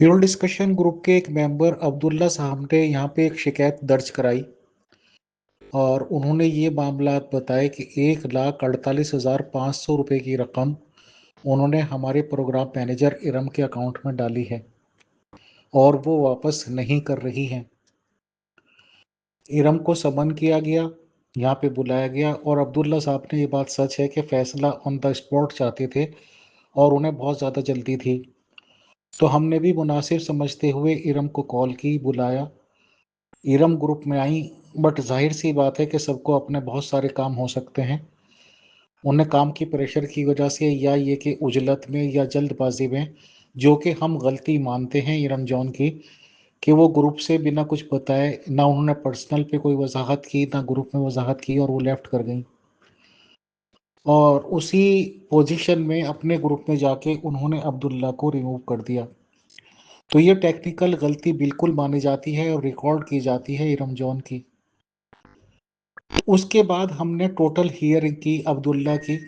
Pure discussion group के एक member Abdullah साहब ने यहाँ पे एक शिकायत दर्ज कराई और उन्होंने ये मामला बताए कि 1,48,500 रुपये की रकम उन्होंने हमारे प्रोग्राम मैनेजर इरम के अकाउंट में डाली है और वो वापस नहीं कर रही हैं। इरम को समन किया गया, यहाँ पे बुलाया गया और अब्दुल्ला साहब ने ये बात सच है कि फैसला ऑन द स्पॉट चाहते थे और उन्हें बहुत ज़्यादा जल्दी थी। तो हमने भी मुनासिब समझते हुए इरम को कॉल की, बुलाया। इरम ग्रुप में आई, बट जाहिर सी बात है कि सबको अपने बहुत सारे काम हो सकते हैं। उन्हें काम की प्रेशर की वजह से या ये कि उजलत में या जल्दबाजी में, जो कि हम गलती मानते हैं इरम जॉन की, कि वो ग्रुप से बिना कुछ बताए ना उन्होंने पर्सनल पे कोई वजाहत की ना ग्रुप में वजाहत की और वो लेफ्ट कर गई और उसी पोजीशन में अपने ग्रुप में जाके उन्होंने अब्दुल्ला को रिमूव कर दिया। तो ये टेक्निकल गलती बिल्कुल मानी जाती है और रिकॉर्ड की जाती है इरम जॉन की। उसके बाद हमने टोटल हियरिंग की अब्दुल्ला की।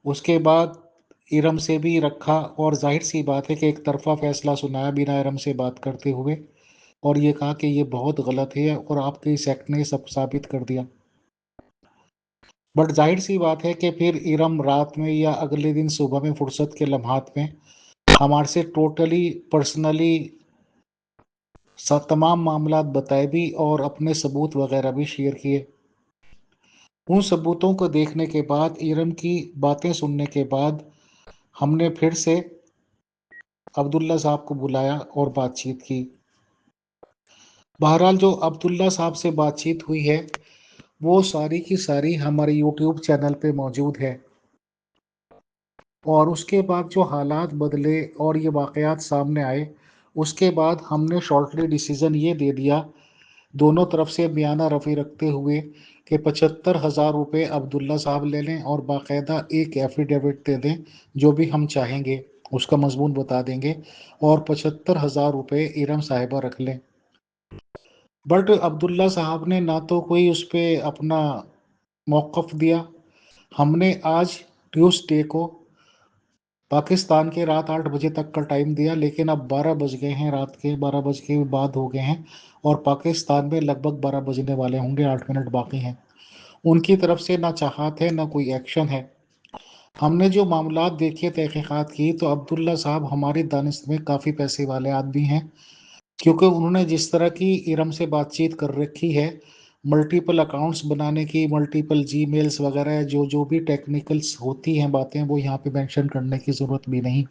उसके बाद इरम से भी रखा और जाहिर सी बात है कि एक तरफा फैसला सुनाया बिना इरम से बात करते हुए और ये कहा कि ये बहुत गलत है और आपके इस एक्ट ने सब साबित कर दिया। बट जाहिर सी बात है कि फिर इरम रात में या अगले दिन सुबह में फुर्सत के लम्हात में हमारे से टोटली पर्सनली तमाम मामला बताए भी और अपने सबूत वगैरह भी शेयर किए। उन सबूतों को देखने के बाद, इरम की बातें सुनने के बाद हमने फिर से अब्दुल्ला साहब को बुलाया और बातचीत की। बहरहाल जो अब्दुल्ला साहब से बातचीत हुई है वो सारी की सारी हमारे यूट्यूब चैनल पे मौजूद है और उसके बाद जो हालात बदले और ये वाक़यात सामने आए, उसके बाद हमने शॉर्टली डिसीज़न ये दे दिया, दोनों तरफ से बयाना रफ़ी रखते हुए, कि 75,000 रुपये अब्दुल्ला साहब ले लें और बाकायदा एक एफिडेविट दे दें, जो भी हम चाहेंगे उसका मजमून बता देंगे और 75,000 रुपये इरम साहिबा रख लें। बट अब्दुल्ला साहब ने ना तो कोई उस पर अपना मौक़िफ़ दिया। हमने आज ट्यूसडे को पाकिस्तान के रात 8 बजे तक का टाइम दिया, लेकिन अब 12 बज गए हैं, रात के 12 बज के बाद हो गए हैं और पाकिस्तान में लगभग 12 बजने वाले होंगे, 8 मिनट बाकी हैं। उनकी तरफ से ना चाहत है ना कोई एक्शन है। हमने जो मामलात देखे, तहकीकात की, तो अब्दुल्ला साहब हमारी दानिश में काफ़ी पैसे वाले आदमी हैं, क्योंकि उन्होंने जिस तरह की इरम से बातचीत कर रखी है, मल्टीपल अकाउंट्स बनाने की, मल्टीपल जीमेल्स वगैरह, जो जो भी टेक्निकल्स होती हैं बातें, वो यहाँ पे मेंशन करने की ज़रूरत भी नहीं।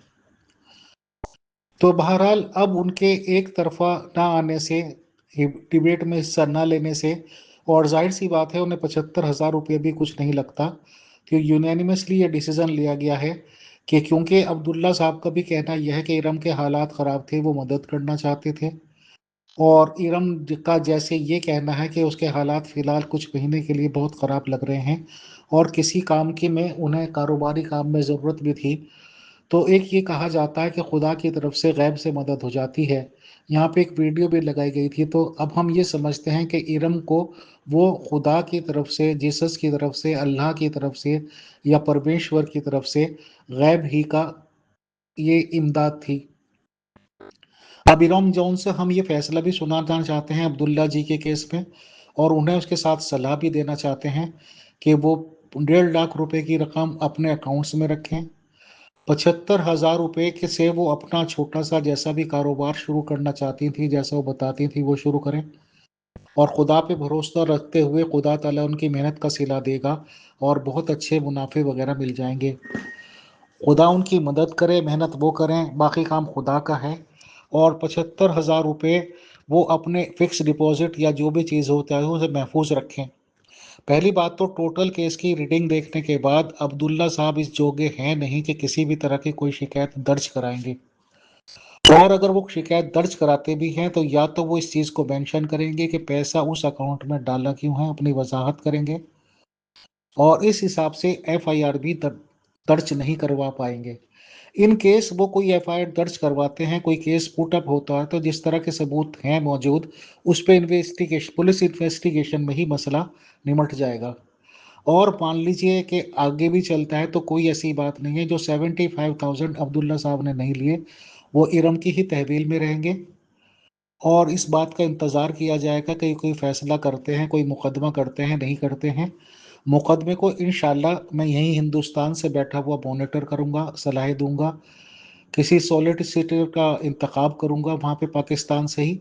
तो बहरहाल अब उनके एक तरफा ना आने से, डिबेट में हिस्सा ना लेने से, और जाहिर सी बात है उन्हें 75,000 रुपये भी कुछ नहीं लगता, तो यूनानिमसली ये डिसीज़न लिया गया है कि क्योंकि अब्दुल्ला साहब का भी कहना यह है कि इरम के हालात ख़राब थे, वो मदद करना चाहते थे और इरम का जैसे ये कहना है कि उसके हालात फ़िलहाल कुछ महीने के लिए बहुत ख़राब लग रहे हैं और किसी काम की में उन्हें कारोबारी काम में ज़रूरत भी थी। तो एक ये कहा जाता है कि खुदा की तरफ से गैब से मदद हो जाती है। यहाँ पे एक वीडियो भी लगाई गई थी, तो अब हम ये समझते हैं कि इरम को वो खुदा की तरफ से, जीसस की तरफ से, अल्लाह की तरफ से या परमेश्वर की तरफ से गैब ही का ये इमदाद थी। अब इरम जॉन से हम ये फैसला भी सुनाना चाहते हैं अब्दुल्ला जी के केस में और उन्हें उसके साथ सलाह भी देना चाहते हैं कि वो 1.5 लाख रुपए की रकम अपने अकाउंट्स में रखें। 75,000 रुपये के से वो अपना छोटा सा जैसा भी कारोबार शुरू करना चाहती थी, जैसा वो बताती थी, वो शुरू करें और खुदा पे भरोसा रखते हुए खुदा ताला उनकी मेहनत का सिला देगा और बहुत अच्छे मुनाफे वगैरह मिल जाएंगे। खुदा उनकी मदद करे, मेहनत वो करें, बाकी काम खुदा का है। और 75,000 रुपये वो अपने फिक्स डिपॉजिट या जो भी चीज़ होता है उसे महफूज रखें। पहली बात तो टोटल केस की रीडिंग देखने के बाद अब्दुल्ला साहब इस जोगे हैं नहीं कि किसी भी तरह की कोई शिकायत दर्ज कराएंगे, और अगर वो शिकायत दर्ज कराते भी हैं तो या तो वो इस चीज़ को मेंशन करेंगे कि पैसा उस अकाउंट में डाला क्यों है, अपनी वजाहत करेंगे और इस हिसाब से एफआईआर भी दर्ज नहीं करवा पाएंगे। इन केस वो कोई एफआईआर दर्ज करवाते हैं, कोई केस पुट अप होता है, तो जिस तरह के सबूत हैं मौजूद, उस पर इन्वेस्टिगेशन, पुलिस इन्वेस्टिगेशन में ही मसला निमट जाएगा। और मान लीजिए कि आगे भी चलता है तो कोई ऐसी बात नहीं है जो 75,000 अब्दुल्ला साहब ने नहीं लिए वो इरम की ही तहवील में रहेंगे और इस बात का इंतज़ार किया जाएगा कि कोई फ़ैसला करते हैं, कोई मुकदमा करते हैं, नहीं करते हैं। मुकदमे को इंशाअल्लाह मैं यहीं हिंदुस्तान से बैठा हुआ मॉनिटर करूँगा, सलाहें दूँगा, किसी सॉलिसिटर का इंतखाब करूँगा वहाँ पे पाकिस्तान से ही,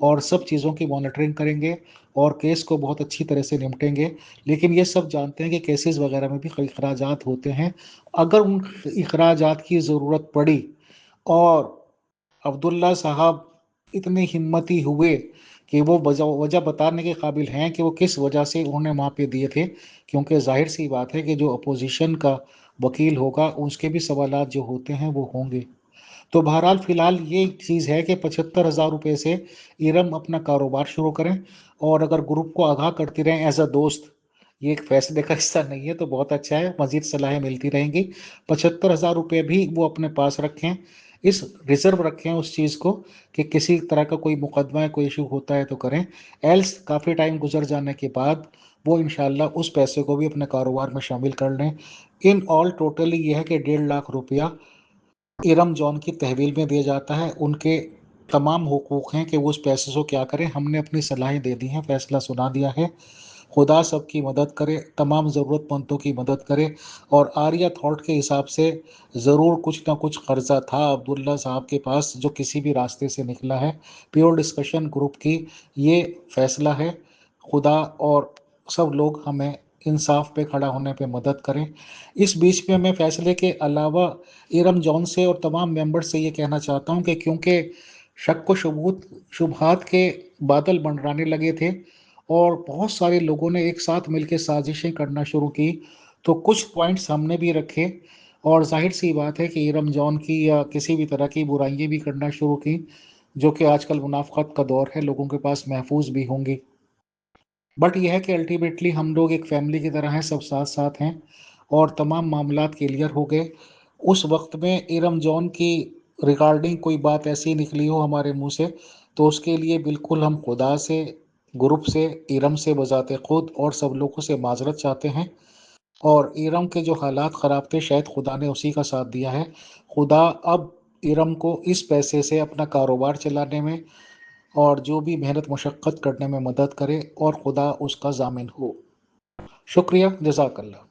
और सब चीज़ों की मॉनिटरिंग करेंगे और केस को बहुत अच्छी तरह से निपटेंगे। लेकिन ये सब जानते हैं कि केसेस वगैरह में भी इखराजात होते हैं। अगर उन इखराजात की ज़रूरत पड़ी और अब्दुल्ला साहब इतने हिम्मती हुए कि वो वजह बताने के काबिल हैं कि वो किस वजह से उन्होंने वहाँ पे दिए थे, क्योंकि ज़ाहिर सी बात है कि जो अपोजिशन का वकील होगा उसके भी सवालात जो होते हैं वो होंगे। तो बहरहाल फ़िलहाल ये चीज़ है कि 75,000 रुपए से इरम अपना कारोबार शुरू करें और अगर ग्रुप को आगाह करती रहें एज़ अ दोस्त, ये एक फ़ैसले का हिस्सा नहीं है तो बहुत अच्छा है, मज़ीद सलाहें मिलती रहेंगी। 75,000 रुपए भी वो अपने पास रखें, इस रिज़र्व रखें उस चीज़ को कि किसी तरह का कोई मुकदमा या कोई इश्यू होता है तो करें, एल्स काफ़ी टाइम गुज़र जाने के बाद वो इंशाअल्लाह उस पैसे को भी अपने कारोबार में शामिल कर लें। इन ऑल टोटली ये है कि 1.5 लाख रुपया इरम जॉन की तहवील में दिया जाता है। उनके तमाम हुकूक हैं कि वो उस पैसे को क्या करें। हमने अपनी सलाहें दे दी हैं, फैसला सुना दिया है। खुदा सबकी मदद करे, तमाम ज़रूरतमंदों की मदद करे। और आर्या थॉट के हिसाब से ज़रूर कुछ ना कुछ कर्जा था अब्दुल्ला साहब के पास जो किसी भी रास्ते से निकला है। प्योर डिस्कशन ग्रुप की ये फैसला है। खुदा और सब लोग हमें इंसाफ पे खड़ा होने पे मदद करें। इस बीच में मैं फैसले के अलावा इरम जॉन से और तमाम मेंबर से ये कहना चाहता हूँ कि क्योंकि शक व शुबहात के बादल मंडराने लगे थे और बहुत सारे लोगों ने एक साथ मिलकर साजिशें करना शुरू की, तो कुछ पॉइंट्स हमने भी रखे और जाहिर सी बात है कि इरम जॉन की या किसी भी तरह की बुराइयां भी करना शुरू की, जो कि आजकल मुनाफकत का दौर है, लोगों के पास महफूज भी होंगी। बट यह है कि अल्टीमेटली हम लोग एक फैमिली की तरह हैं, सब साथ साथ हैं और तमाम मामलात क्लियर हो गए। उस वक्त में इरम जॉन की रिगार्डिंग कोई बात ऐसी निकली हो हमारे मुंह से, तो उसके लिए बिल्कुल हम खुदा से, ग्रुप से, इरम से बजाते खुद और सब लोगों से माजरत चाहते हैं। और इरम के जो हालात ख़राब थे शायद खुदा ने उसी का साथ दिया है। खुदा अब इरम को इस पैसे से अपना कारोबार चलाने में और जो भी मेहनत मशक्क़त करने में मदद करे और खुदा उसका ज़ामिन हो। शुक्रिया, जज़ाकल्लाह।